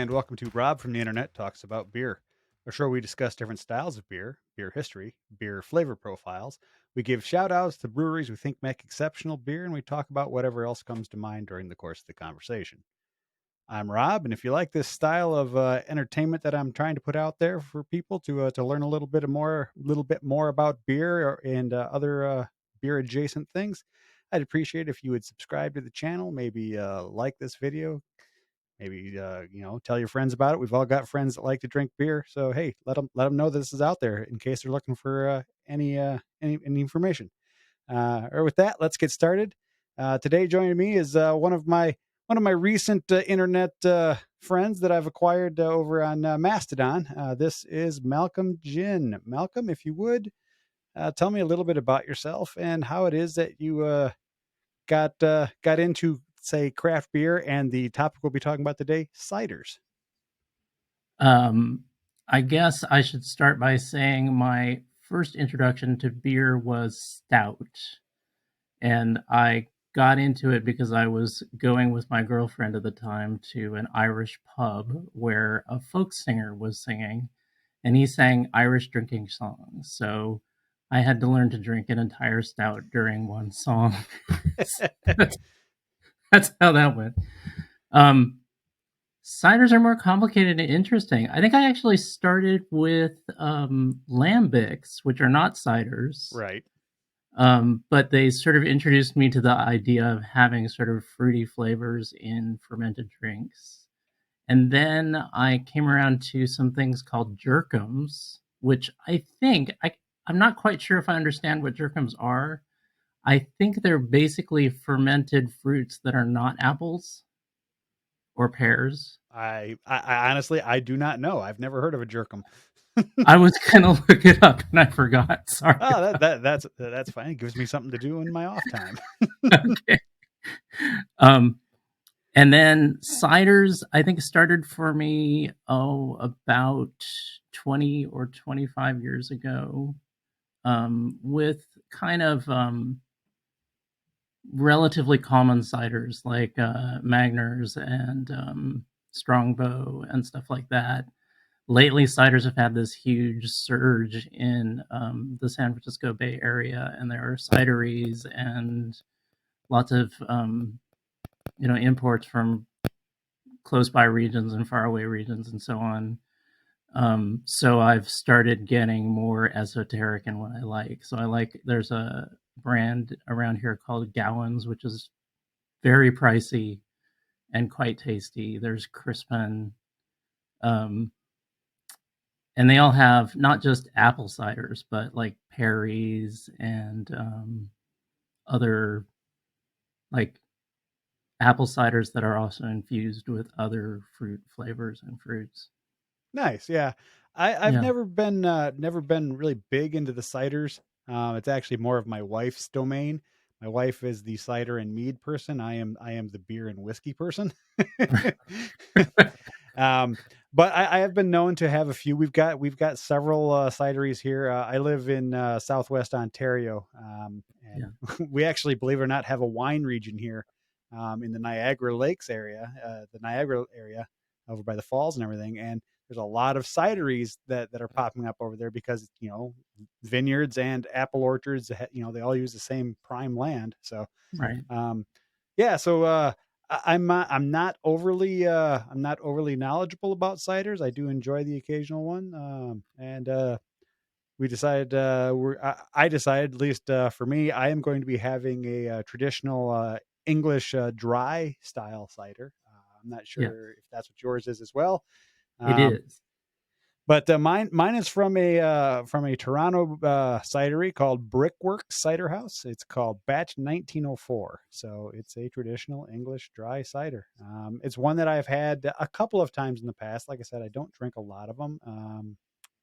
and welcome to Rob from the Internet Talks About Beer, a show where we discuss different styles of beer, beer history, beer flavor profiles. We give shout outs to breweries we think make exceptional beer, and we talk about whatever else comes to mind during the course of the conversation. I'm Rob, and if you like this style of entertainment that I'm trying to put out there for people to learn a little bit more about beer and other beer adjacent things, I'd appreciate if you would subscribe to the channel, maybe like this video, maybe tell your friends about it. We've all got friends that like to drink beer, so hey, let them know this is out there in case they're looking for any information. Or with that, let's get started. Today, joining me is one of my recent internet friends that I've acquired over on Mastodon. This is Malcolm Gin. Malcolm, if you would tell me a little bit about yourself and how it is that you got into, say, craft beer and the topic we'll be talking about today, ciders. I guess I should start by saying my first introduction to beer was stout. And I got into it because I was going with my girlfriend at the time to an Irish pub where a folk singer was singing, and he sang Irish drinking songs. So I had to learn to drink an entire stout during one song. that's how that went. Ciders are more complicated and interesting. I think I actually started with lambics, which are not ciders. Right. But they sort of introduced me to the idea of having sort of fruity flavors in fermented drinks. And then I came around to some things called jerkums, which I think, I'm not quite sure if I understand what jerkums are. I think they're basically fermented fruits that are not apples or pears. I honestly, I do not know. I've never heard of a jerkum. I was gonna look it up and I forgot. Sorry. Oh, that's fine. It gives me something to do in my off time. Okay. And then ciders, I think, started for me about 20 or 25 years ago, with kind of relatively common ciders like Magners and Strongbow and stuff like that. Lately, ciders have had this huge surge in the San Francisco Bay Area, and there are cideries and lots of imports from close by regions and faraway regions and so on. So I've started getting more esoteric in what I like. So there's a brand around here called Gowans, which is very pricey and quite tasty. There's Crispin. And they all have not just apple ciders, but like Perry's and other like apple ciders that are also infused with other fruit flavors and fruits. Nice, yeah. I've Yeah. never been really big into the ciders. It's actually more of my wife's domain. My wife is the cider and mead person. I am the beer and whiskey person. But I have been known to have a few. We've got several cideries here. I live in Southwest Ontario, and we actually, believe it or not, have a wine region here in the Niagara Lakes area, the Niagara area over by the falls and everything. And there's a lot of cideries that are popping up over there because vineyards and apple orchards, they all use the same prime land. So right. Yeah. So I'm not overly knowledgeable about ciders. I do enjoy the occasional one, and we decided I decided, at least for me, I am going to be having a traditional English dry style cider. I'm not sure if that's what yours is as well. It is. But mine is from a Toronto cidery called Brickworks Cider House. It's called Batch 1904. So it's a traditional English dry cider. It's one that I've had a couple of times in the past. Like I said, I don't drink a lot of them.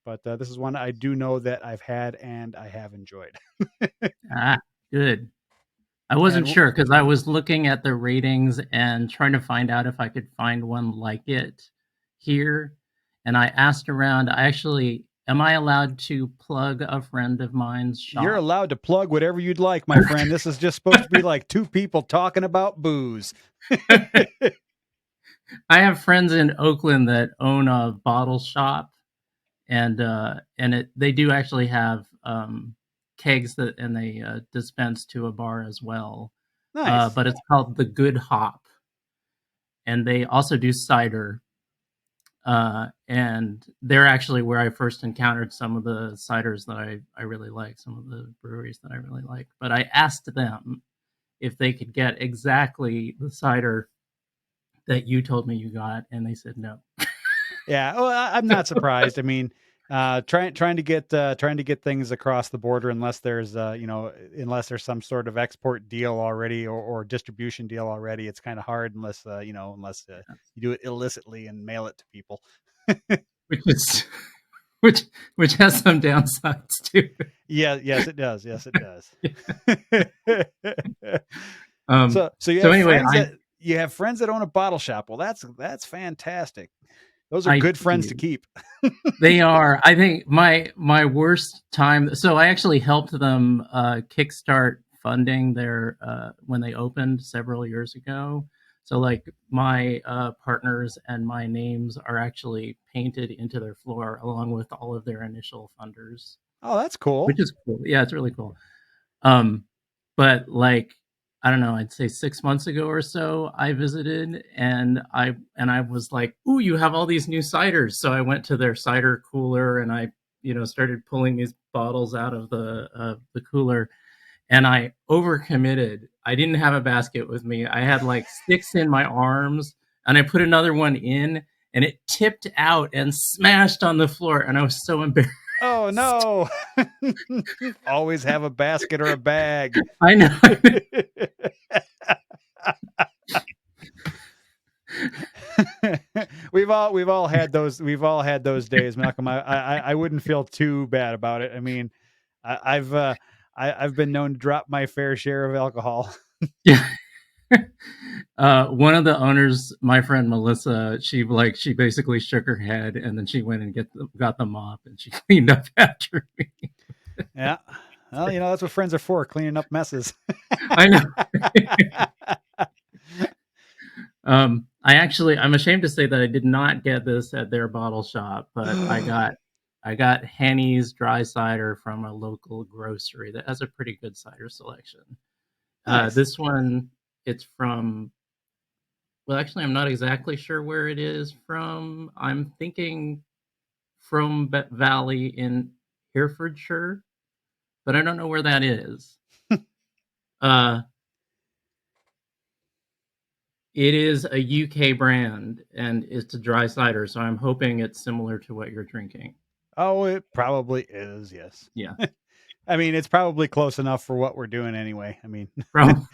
But this is one I do know that I've had and I have enjoyed. Good. I wasn't sure because I was looking at the ratings and trying to find out if I could find one like it here. And I asked around. Am I allowed to plug a friend of mine's shop? You're allowed to plug whatever you'd like, my friend. This is just supposed to be like two people talking about booze. I have friends in Oakland that own a bottle shop, and they do actually have kegs that and they dispense to a bar as well. Nice. But it's called the Good Hop, and they also do cider. And they're actually where I first encountered some of the ciders that I really like, some of the breweries that I really like. But I asked them if they could get exactly the cider that you told me you got, and they said no. Yeah, well, I'm not surprised. I mean, trying to get things across the border, unless there's unless there's some sort of export deal already, or distribution deal already, it's kind of hard unless unless you do it illicitly and mail it to people. which is which which has some downsides too. Yeah, yes, it does. Yes, it does. So So anyway, you have friends that own a bottle shop. Well, that's fantastic. Those are I good friends to do. keep. They are. I think my worst time. So I actually helped them kickstart funding their when they opened several years ago. So like my partners and my names are actually painted into their floor along with all of their initial funders, Oh, that's cool. which is cool. Yeah, it's really cool. Um, but like I don't know, I'd say 6 months ago or so, I visited and I was like, "Ooh, you have all these new ciders." So I went to their cider cooler and I started pulling these bottles out of the cooler, and I overcommitted. I didn't have a basket with me. I had like six in my arms, and I put another one in, and it tipped out and smashed on the floor, and I was so embarrassed. Oh no. Always have a basket or a bag. I know. We've all had those days, Malcolm. I wouldn't feel too bad about it. I mean, I've been known to drop my fair share of alcohol. Yeah. One of the owners, my friend Melissa, she basically shook her head and then she went and got the mop and she cleaned up after me. Yeah. Well, that's what friends are for, cleaning up messes. I know. I'm ashamed to say that I did not get this at their bottle shop, but I got Henny's dry cider from a local grocery that has a pretty good cider selection. Nice. This one, it's from. Well, actually, I'm not exactly sure where it is from. I'm thinking from Valley in Herefordshire, but I don't know where that is. Uh, it is a UK brand and it's a dry cider, so I'm hoping it's similar to what you're drinking. Oh, it probably is. Yes. Yeah, I mean, it's probably close enough for what we're doing anyway. I mean, from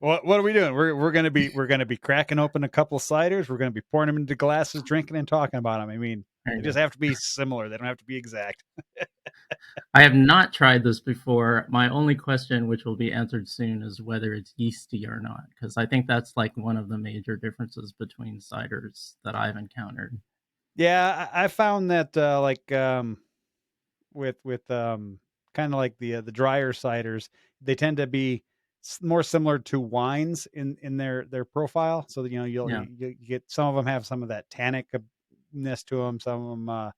what are we doing? We're gonna be cracking open a couple ciders. We're gonna be pouring them into glasses, drinking and talking about them. I mean, there they you just go. have to be similar. They don't have to be exact. I have not tried this before. My only question, which will be answered soon, is whether it's yeasty or not, because I think that's like one of the major differences between ciders that I've encountered. Yeah, I found that like with kind of like the drier ciders, they tend to be more similar to wines in their profile. So that, Yeah, you get, some of them have some of that tannicness to them. Some of them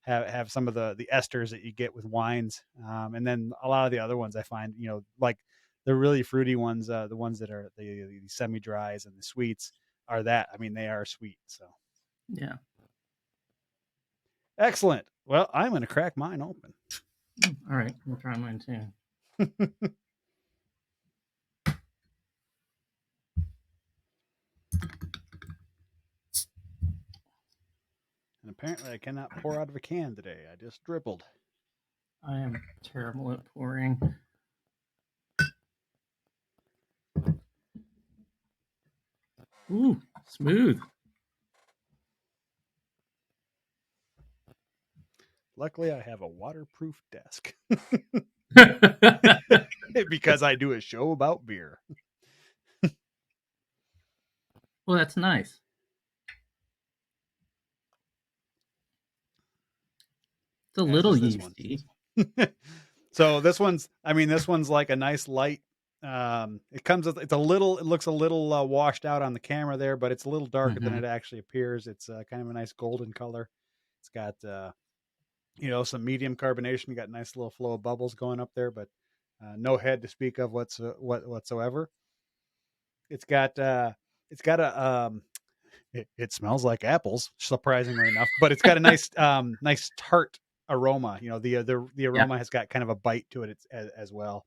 have some of the esters that you get with wines, and then a lot of the other ones I find, like the really fruity ones, the ones that are the semi dries and the sweets are that. I mean, they are sweet. So yeah. excellent. Well, I'm going to crack mine open. All right, we'll try mine too. And apparently I cannot pour out of a can today. I just dribbled. I am terrible at pouring. Ooh, smooth. Luckily, I have a waterproof desk because I do a show about beer. Well, that's nice. It's a As little is this one. yeasty. So this one's like a nice light it looks a little washed out on the camera there, but it's a little darker than Hmm. it actually appears. It's kind of a nice golden color. It's got some medium carbonation. You got a nice little flow of bubbles going up there, but no head to speak of whatsoever. It's got it's got a it smells like apples, surprisingly enough, but it's got a nice tart aroma. The Yeah, aroma has got kind of a bite to it as well,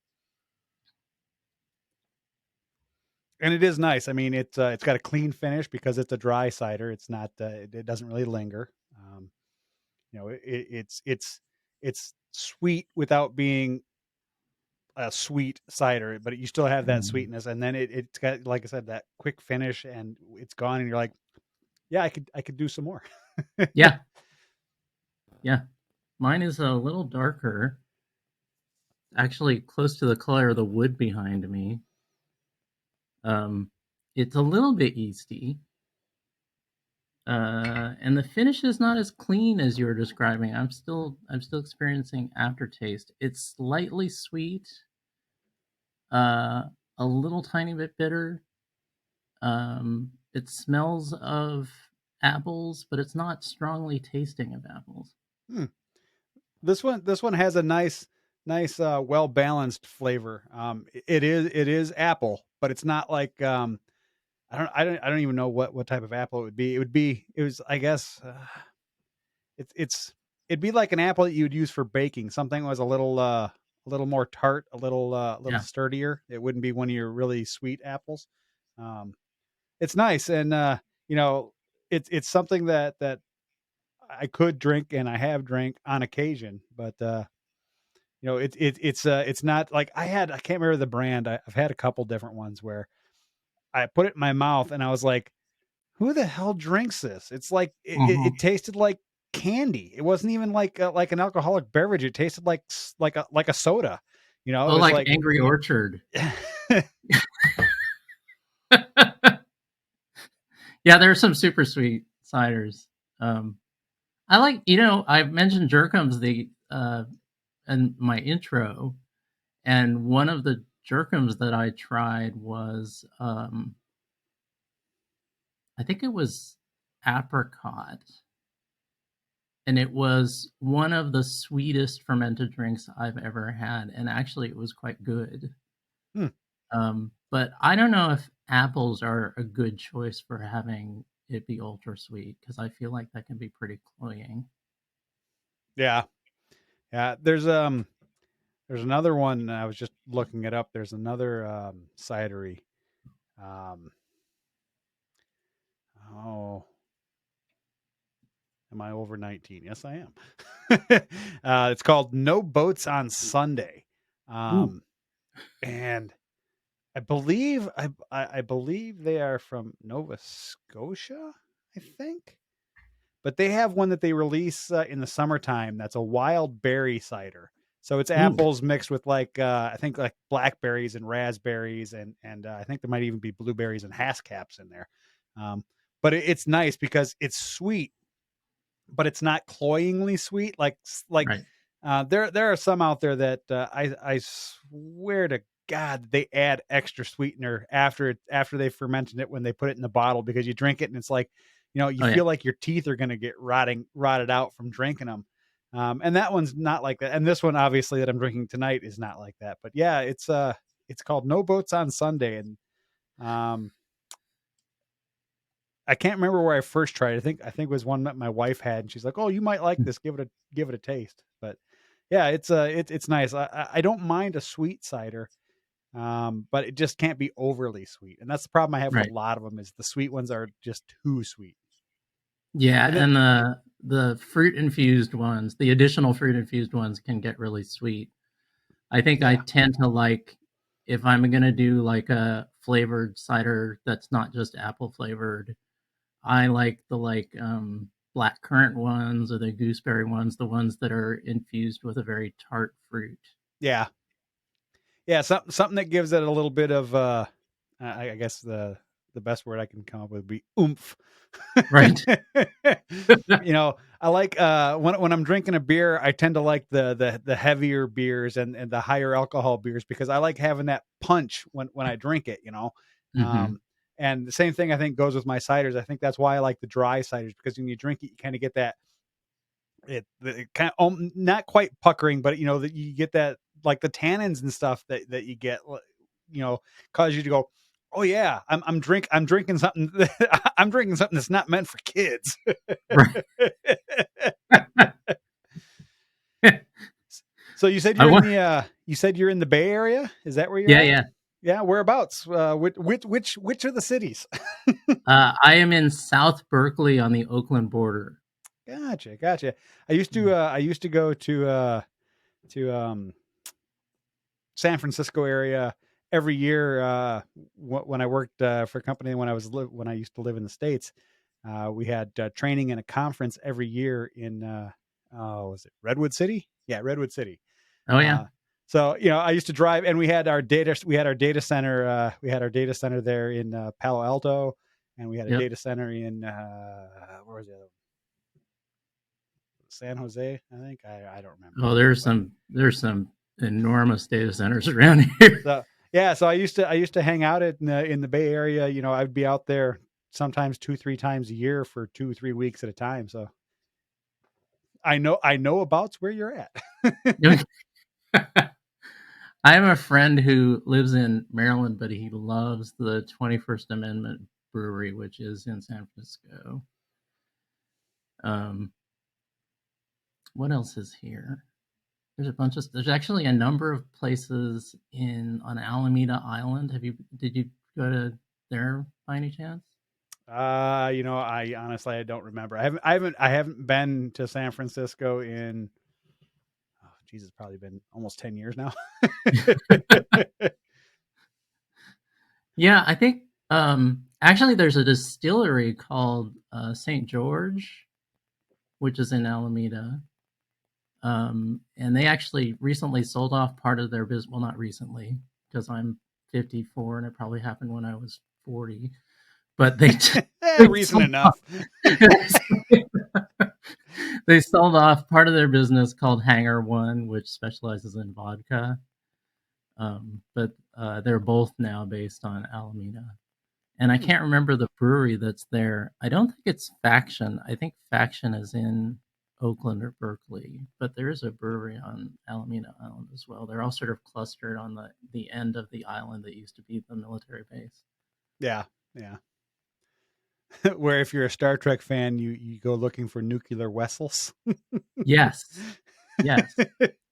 and it is nice. I mean, it's got a clean finish because it's a dry cider. It's not it doesn't really linger. It's sweet without being a sweet cider, but you still have that mhm. sweetness, and then it's got, like I said, that quick finish, and it's gone, and you're like, yeah, I could do some more. Yeah, yeah. Mine is a little darker, actually close to the color of the wood behind me. Um, it's a little bit yeasty, and the finish is not as clean as you were describing. I'm still experiencing aftertaste. It's slightly sweet, uh, a little tiny bit bitter. It smells of apples, but it's not strongly tasting of apples. Hmm. This one has a nice well balanced flavor. It is apple, but it's not like I don't even know what type of apple it would be. It was, I guess, it's it'd be like an apple that you would use for baking. Something that was a little more tart, a little Yeah. sturdier. It wouldn't be one of your really sweet apples. Um, it's nice, and you know, it's something that I could drink and I have drank on occasion, but it's not like I can't remember the brand. I've had a couple different ones where I put it in my mouth and I was like, who the hell drinks this? It's like it Mhm. tasted like candy. It wasn't even like an alcoholic beverage. It tasted like a soda. It Oh, was like like Angry Orchard. Yeah, there are some super sweet ciders. Um, I like, I mentioned Jerkums in my intro, and one of the Jerkums that I tried was, I think it was apricot, and it was one of the sweetest fermented drinks I've ever had, and actually it was quite good. hmm, But I don't know if apples are a good choice for having it be ultra sweet because I feel like that can be pretty cloying. yeah, yeah. There's another one. I was just looking it up. There's another cidery. Um, oh, am I over 19? Yes, I am. It's called No Boats on Sunday. Ooh, Um, and I believe they are from Nova Scotia, I think. But they have one that they release in the summertime that's a wild berry cider. So it's ooh, apples mixed with I think like blackberries and raspberries and I think there might even be blueberries and Hasscaps in there. Um, but it's nice because it's sweet, but it's not cloyingly sweet. Like right. there are some out there that I swear to God they add extra sweetener after they fermented it when they put it in the bottle because you drink it and it's like you Oh yeah, feel like your teeth are going to get rotted out from drinking them. And that one's not like that. And this one obviously that I'm drinking tonight is not like that. But yeah, it's called No Boats on Sunday, and um I can't remember where I first tried it. I think it was one that my wife had, and she's like, "Oh, you might like this. Give it a taste." But yeah, it's nice. I don't mind a sweet cider, but it just can't be overly sweet, and that's the problem I have with a right. lot of them. Is the sweet ones are just too sweet, Yeah, and then and the fruit infused ones, the additional fruit infused ones can get really sweet. I think I yeah, tend to like if I'm gonna do like a flavored cider that's not just apple flavored. I like the black currant ones or the gooseberry ones, the ones that are infused with a very tart fruit. yeah, yeah, something that gives it a little bit of I guess the the best word I can come up with would be oomph. Right. I like when I'm drinking a beer, I tend to like the heavier beers and the higher alcohol beers because I like having that punch when I drink it. Hmm. Um, and the same thing I think goes with my ciders. I think that's why I like the dry ciders because when you drink it, you kind of get that it kind of not quite puckering, but that you get that like the tannins and stuff that you get, cause you to go, oh yeah, I'm drinking something. I'm drinking something that's not meant for kids. Right. So you said I want. you're in the Bay Area. Is that where you're Yeah, at? yeah. Yeah, whereabouts? Which are the cities? I am in South Berkeley on the Oakland border. Gotcha. I used to go to San Francisco area every year when I worked for a company when I used to live in the States. We had training and a conference every year in was it Redwood City? Yeah, Redwood City. Oh yeah. Uh, so I used to drive, and we had our data center there in Palo Alto, and we had a Yep. data center in where was the other one? San Jose, I think. I don't remember, Oh, but there's some enormous data centers around here. so yeah, so I used to hang out in the Bay Area. I'd be out there sometimes 2-3 times a year for 2-3 weeks at a time. So I know about where you're at. I have a friend who lives in Maryland, but he loves the 21st Amendment Brewery, which is in San Francisco. Um, what else is here? There's actually a number of places on Alameda Island. Did you go to there by any chance? I honestly I don't remember. I haven't been to San Francisco in Jesus, probably been almost 10 years now. Yeah, I think actually there's a distillery called St. George, which is in Alameda. And they actually recently sold off part of their business. Well, not recently, because I'm 54 and it probably happened when I was 40. But they Recent sold enough. they sold off part of their business called Hangar One, which specializes in vodka. But they're both now based on Alameda. And I Hmm. can't remember the brewery that's there. I don't think it's Faction. I think Faction is in Oakland or Berkeley, but there is a brewery on Alameda Island as well. They're all sort of clustered on the end of the island that used to be the military base. Yeah, yeah. Where if you're a Star Trek fan, you go looking for nuclear vessels. Yes, yes.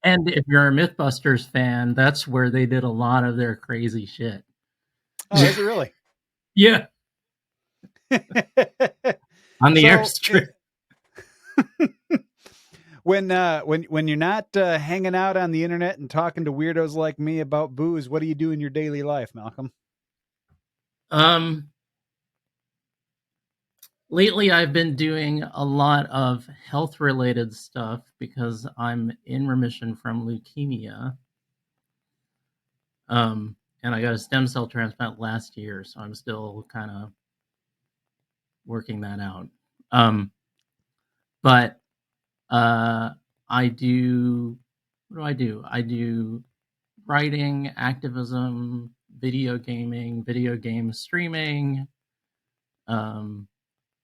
And if you're a MythBusters fan, that's where they did a lot of their crazy shit. Oh, is it really? Yeah, on the So airstrip. when you're not hanging out on the internet and talking to weirdos like me about booze, what do you do in your daily life, Malcolm? Um, Lately, I've been doing a lot of health related stuff because I'm in remission from leukemia. And I got a stem cell transplant last year, so I'm still kind of working that out. Um, but uh, I do, what do I do? I do writing, activism, video gaming, video game streaming, um,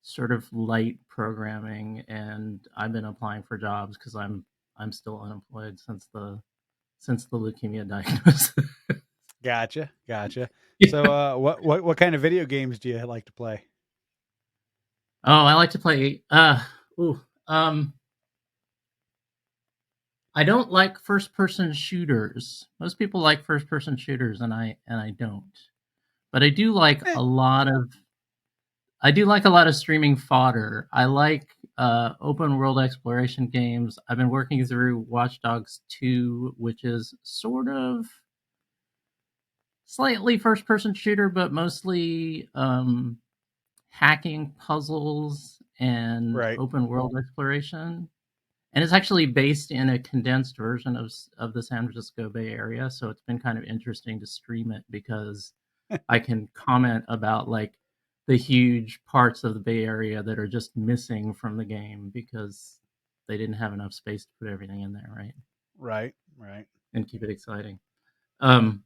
sort of light programming, and I've been applying for jobs because I'm still unemployed since the leukemia diagnosis. Gotcha. Yeah. So what kind of video games do you like to play? Oh, I like to play. Ooh, um, I don't like first person shooters. Most people like first person shooters, and I don't. But Eh, I do like a lot of streaming fodder. I like open world exploration games. I've been working through Watch Dogs 2, which is sort of slightly first person shooter, but mostly hacking puzzles and right. open world exploration. And it's actually based in a condensed version of the San Francisco Bay Area, so it's been kind of interesting to stream it because I can comment about like the huge parts of the Bay Area that are just missing from the game because they didn't have enough space to put everything in there, right? Right. Right. And keep it exciting. Um,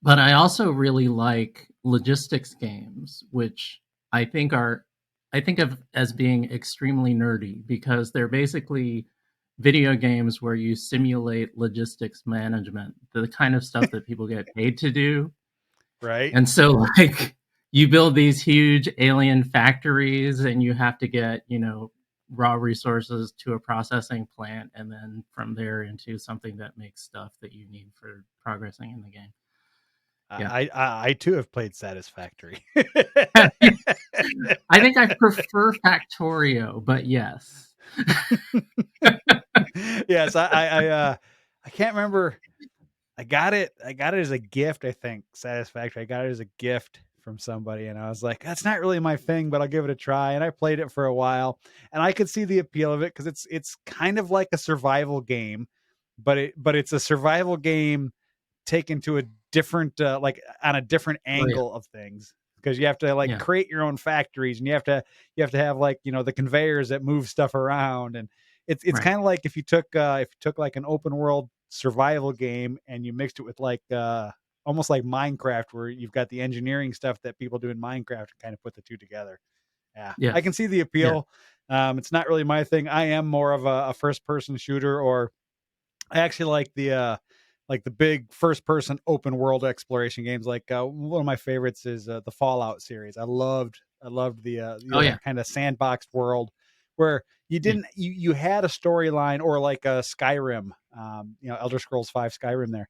but I also really like logistics games, which I think are I think of as being extremely nerdy because they're basically video games where you simulate logistics management, the kind of stuff that people get paid to do. Right. And so like you build these huge alien factories and you have to get, raw resources to a processing plant and then from there into something that makes stuff that you need for progressing in the game. Yeah. I too have played Satisfactory. I think I prefer Factorio, but yes. Yes, I can't remember. I got it as a gift, I think. Satisfactory. I got it as a gift from somebody, and I was like, that's not really my thing, but I'll give it a try. And I played it for a while, and I could see the appeal of it because it's kind of like a survival game, but it's a survival game taken to a different like on a different Oh yeah. angle of things, because you have to like Yeah. create your own factories, and you have to have like the conveyors that move stuff around. And it's Right. kind of like if you took like an open world survival game and you mixed it with like almost like Minecraft, where you've got the engineering stuff that people do in Minecraft and kind of put the two together. Yeah, I can Yes. see the Yeah. appeal. It's not really my thing. I am more of a first person shooter, or I actually like the big first person open world exploration games. Like one of my favorites is the Fallout series. I loved Oh yeah. that kind of sandboxed world where Yeah. you had a storyline, or like a Skyrim, Elder Scrolls 5 Skyrim there.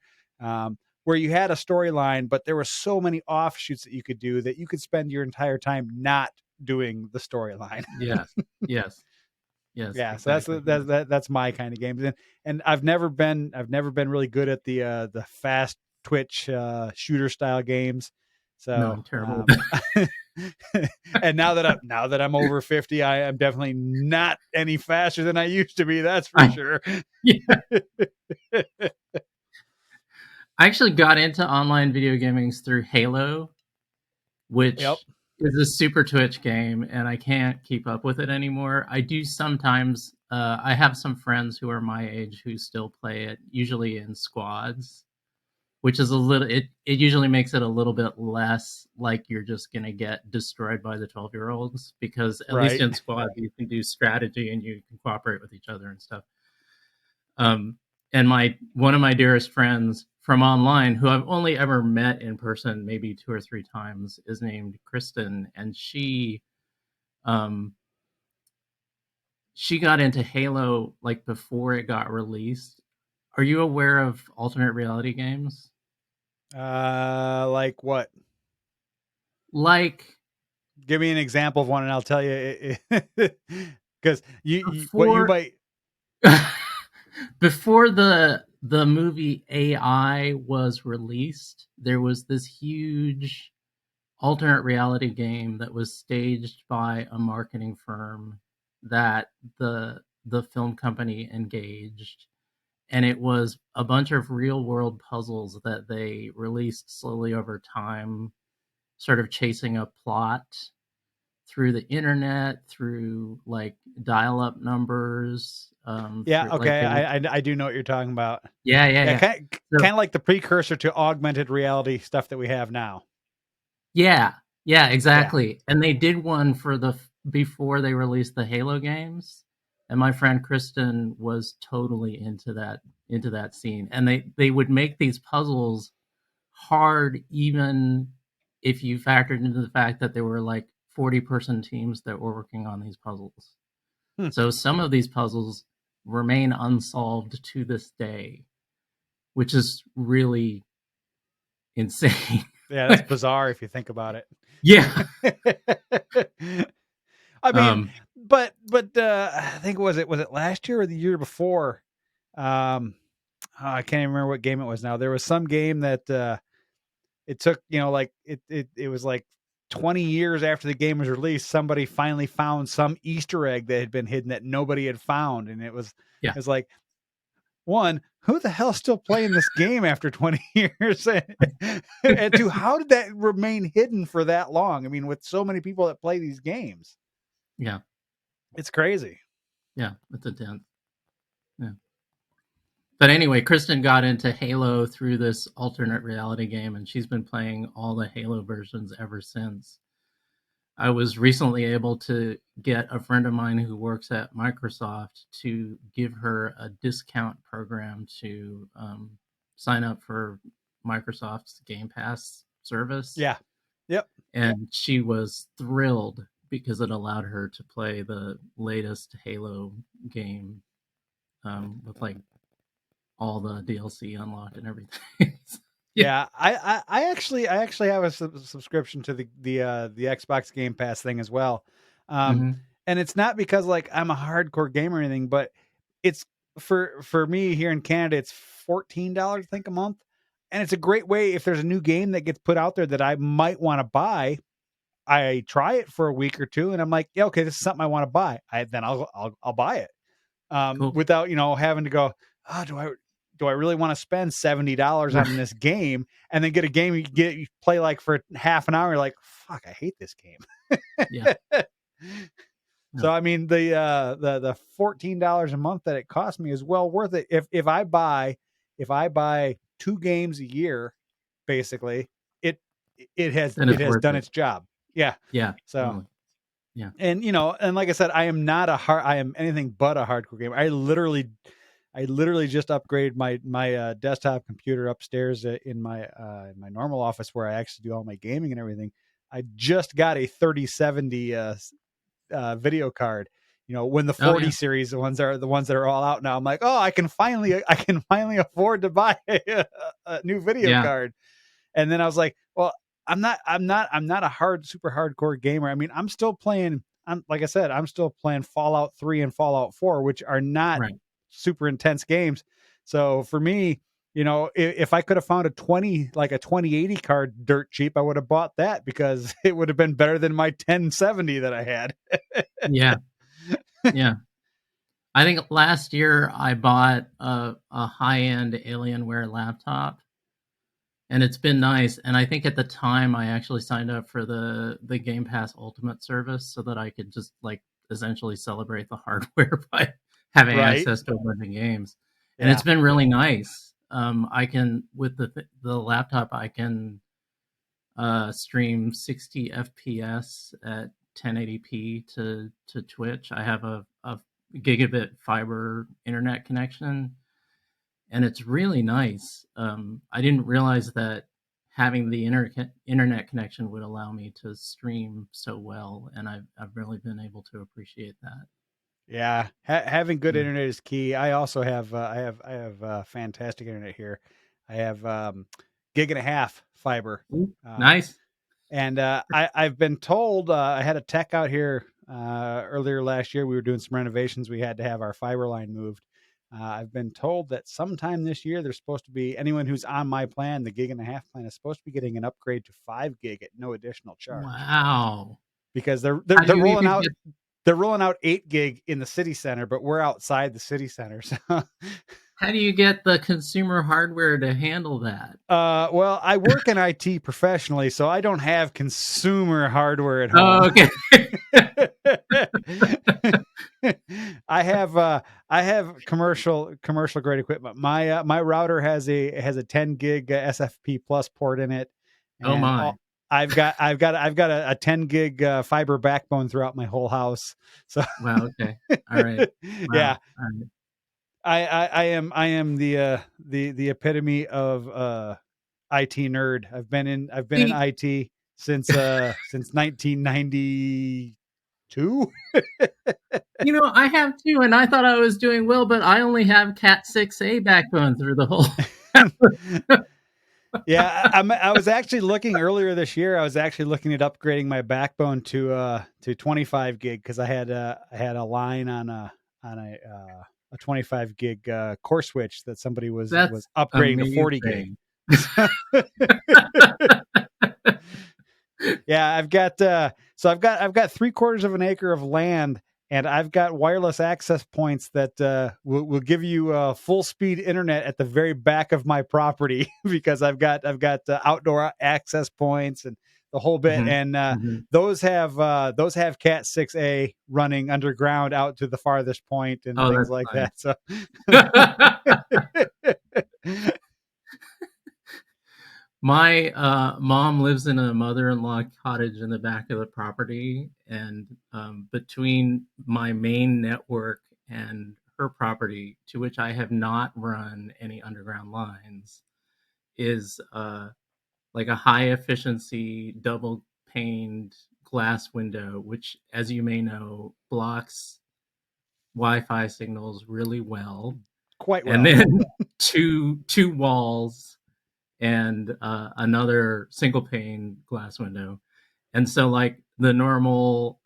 Where you had a storyline, but there were so many offshoots that you could do that you could spend your entire time not doing the storyline. Yes. Yes. Yes, Yeah, so exactly. Yeah. that's my kind of games. And I've never been really good at the fast twitch shooter style games. No, So I'm terrible. and now that I'm over 50, I am definitely not any faster than I used to be, that's for I sure. yeah. I actually got into online video gaming through Halo, Yep. which is a super Twitch game, and I can't keep up with it anymore. I do sometimes. I have some friends who are my age who still play it, usually in squads, which is a little. It usually makes it a little bit less like you're just gonna get destroyed by the 12-year-olds because at least Right. in squads you can do strategy and you can cooperate with each other and stuff. Um, and my one of my dearest friends from online, who I've only ever met in person maybe 2 or 3 times, is named Kristen, and um, she got into Halo like before it got released. Are you aware of alternate reality games? Like what? Like Give me an example of one, and I'll tell you. Because what you before might. before the movie AI was released, there was this huge alternate reality game that was staged by a marketing firm that the film company engaged, and it was a bunch of real world puzzles that they released slowly over time, sort of chasing a plot through the internet, through like dial up numbers, Yeah, through like okay, they would. I do know what you're talking about. Yeah, yeah, Yeah, yeah. kind So of like the precursor to augmented reality stuff that we have now. yeah, yeah, Yeah. exactly. And they did one for before they released the Halo games, and my friend Kristen was totally into that scene. And they would make these puzzles hard, even if you factored into the fact that there were like 40-person teams that were working on these puzzles. Hmm. So some of these puzzles remain unsolved to this day, which is really insane. Yeah, that's bizarre if you think about Yeah. it. I mean, Um, but I think was it last year or the year before? Um, I can't even remember what game it was now. There was some game that it took, like it was like 20 years after the game was released, somebody finally found some Easter egg that had been hidden that nobody had found, and it yeah. was like, one, who the hell's still playing this game after 20 years? And two, how did that remain hidden for that long? I mean, with so many people that play these games, Yeah. it's crazy. Yeah. It's intense. Yeah. But anyway, Kristen got into Halo through this alternate reality game, and she's been playing all the Halo versions ever since. I was recently able to get a friend of mine who works at Microsoft to give her a discount program to sign up for Microsoft's Game Pass service. Yeah. Yep. And she was thrilled because it allowed her to play the latest Halo game with like all the DLC unlocked and everything. Yeah. Yeah, I actually have a subscription to the Xbox Game Pass thing as well, Mm-hmm. and it's not because like I'm a hardcore gamer or anything, but it's for me here in Canada, it's $14 I think a month, and it's a great way if there's a new game that gets put out there that I might want to buy. I try it for a week or two, and I'm like, yeah, okay, this is something I want to buy. Then I'll buy it, Cool. without having to go, oh, do I really want to spend $70 on this game and then get a game you play like for half an hour? You're like, fuck, I hate this game. Yeah. Yeah. So I mean, the $14 a month that it cost me is well worth it. If I buy 2 games a year, basically, it Then it's worth done it. its job. Yeah. Yeah. So. Totally. Yeah. And and like I said, I am anything but a hardcore gamer. I literally just upgraded my desktop computer upstairs in my normal office where I actually do all my gaming and everything. I just got a 3070 video card. When the Oh 40 yeah. series, the ones that are all out now, I'm like, oh, I can finally afford to buy a new video Yeah. card. And then I was like, well, I'm not a super hardcore gamer. I mean, I'm still playing. Like I said, I'm still playing Fallout 3 and Fallout 4, which are not Right. super intense games. So for me, if I could have found a 2080 card dirt cheap, I would have bought that because it would have been better than my 1070 that I had. Yeah. Yeah. I think last year I bought a high-end Alienware laptop, and it's been nice. And I think at the time I actually signed up for the Game Pass Ultimate service so that I could just like essentially celebrate the hardware by having Right? access to a bunch of games. And Yeah. it's been really nice. I can with the laptop I can stream 60 FPS at 1080p to Twitch. I have a gigabit fiber internet connection, and it's really nice. I didn't realize that having the internet connection would allow me to stream so well, and I've really been able to appreciate that. Yeah, having good Yeah. internet is key. I also have fantastic internet here. I have gig and a half fiber, Ooh, uh, nice. and I've been told I had a tech out here earlier last year. We were doing some renovations. We had to have our fiber line moved. I've been told that sometime this year there's supposed to be anyone who's on my plan, the gig and a half plan, is supposed to be getting an upgrade to 5 gig at no additional charge Wow. because they're How they're, do they're you rolling even out get? they're rolling out 8 gig in the city center, but we're outside the city center. So, How do you get the consumer hardware to handle that? well, I work in IT professionally, so I don't have consumer hardware at Oh, home. okay. I have commercial grade equipment. My router has a 10 gig SFP plus port in it, Oh and my. I've got a 10 gig fiber backbone throughout my whole house. So Wow. Okay. All right. yeah, Wow. All right. I am the epitome of IT nerd. I've been in See, IT since 1992. I have two, and I thought I was doing well, but I only have Cat 6A backbone through the whole. Yeah, I was actually looking earlier this year. I was actually looking at upgrading my backbone to 25 gig because I had a line on a 25 gig core switch that somebody was That's upgrading to 40 gig. amazing. Yeah, I've got 3/4 of an acre of land, and I've got wireless access points that will give you full speed internet at the very back of my property because I've got outdoor access points and the whole bit, Mhm. and Mhm. those have Cat 6A running underground out to the farthest point and Oh, things that's like that. nice. So My mom lives in a mother-in-law cottage in the back of the property, and between my main network and her property, to which I have not run any underground lines, is like a high efficiency double paned glass window, which, as you may know, blocks Wi-Fi signals really well, quite and well. then two walls and another single pane glass window. And so like the normal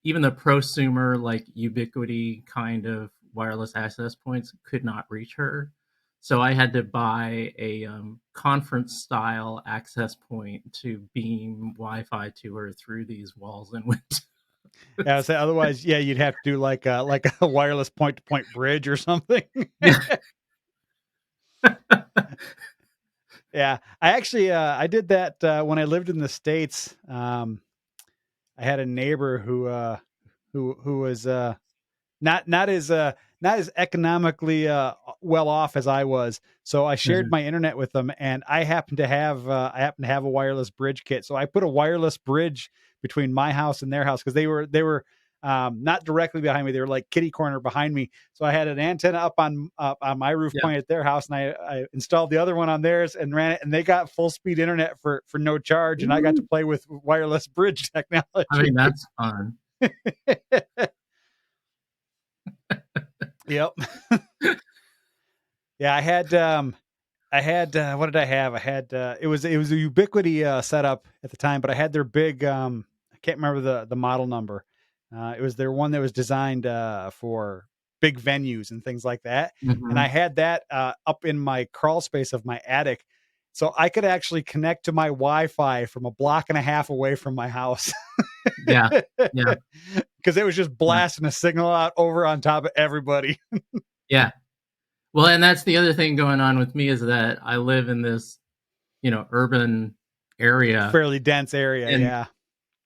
even the prosumer like ubiquity kind of wireless access points could not reach her. So I had to buy a conference style access point to beam Wi-Fi to her through these walls and Yeah, windows. so otherwise, yeah, you'd have to do like a wireless point to point bridge or something. Yeah. Yeah, I actually I did that when I lived in the States. I had a neighbor who was not as economically well off as I was. So I shared Mhm. my internet with them, and I happen to have a wireless bridge kit. So I put a wireless bridge between my house and their house because they were not directly behind me. They were like kitty corner behind me. So I had an antenna up on my roof Yeah. point at their house, and I installed the other one on theirs and ran it. And they got full speed internet for no charge, and I got to Ooh. play with wireless bridge I technology. mean, that's fun. Yep. Yeah, I had what did I have? I had it was a Ubiquity setup at the time, but I had their big I can't remember the model number. It was their one that was designed for big venues and things like that. And I Mhm. had that up in my crawl space of my attic. So I could actually connect to my Wi-Fi from a block and a half away from my house Yeah. Yeah. because it was just Yeah. blasting a signal out over on top of everybody. Yeah. Well, and that's the other thing going on with me is that I live in this, urban area, Fairly dense area, and yeah.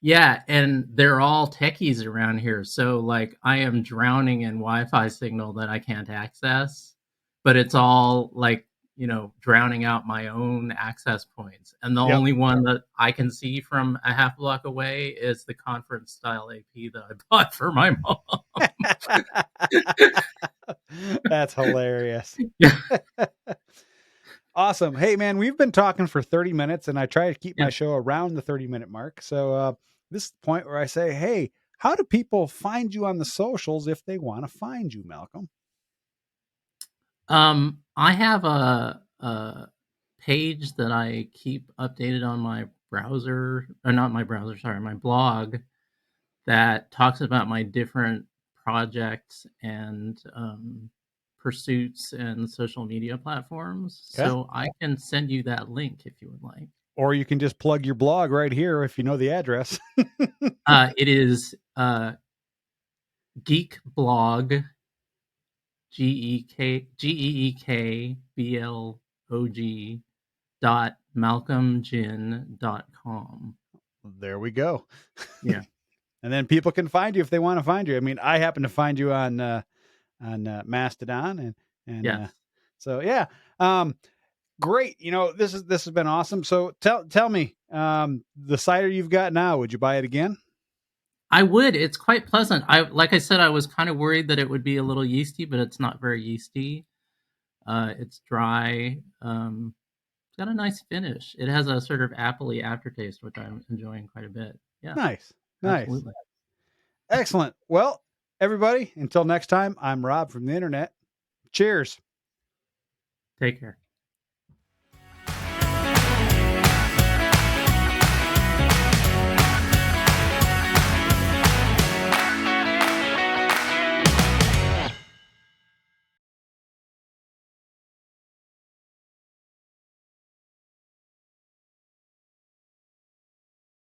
yeah, and they're all techies around here. So like I am drowning in Wi-Fi signal that I can't access, but it's all like, drowning out my own access points. And the Yep. only one that I can see from a half block away is the conference style AP that I bought for my mom. That's hilarious. Yeah. Awesome. Hey, man, we've been talking for 30 minutes and I try to keep Yeah. my show around the 30-minute mark. So, this is the point where I say, hey, how do people find you on the socials if they want to find you, Malcolm? I have a page that I keep updated on my browser, or not my browser, sorry, my blog that talks about my different projects and pursuits and social media platforms. Okay. So I can send you that link if you would like. Or you can just plug your blog right here if you know the address. It is Geek Blog, GEEKBLOG .malcolmgin.com. There we go. Yeah. And then people can find you if they want to find you. I mean, I happen to find you on Mastodon and Yes. so yeah. Um, Great. This has been awesome. So tell me, the cider you've got now, would you buy it again? I would. It's quite pleasant. Like I said, I was kind of worried that it would be a little yeasty, but it's not very yeasty. It's dry. It's got a nice finish. It has a sort of appley aftertaste, which I'm enjoying quite a bit. Yeah, Nice. Nice. absolutely. Excellent. Well, everybody, until next time, I'm Rob from the internet. Cheers. Take care.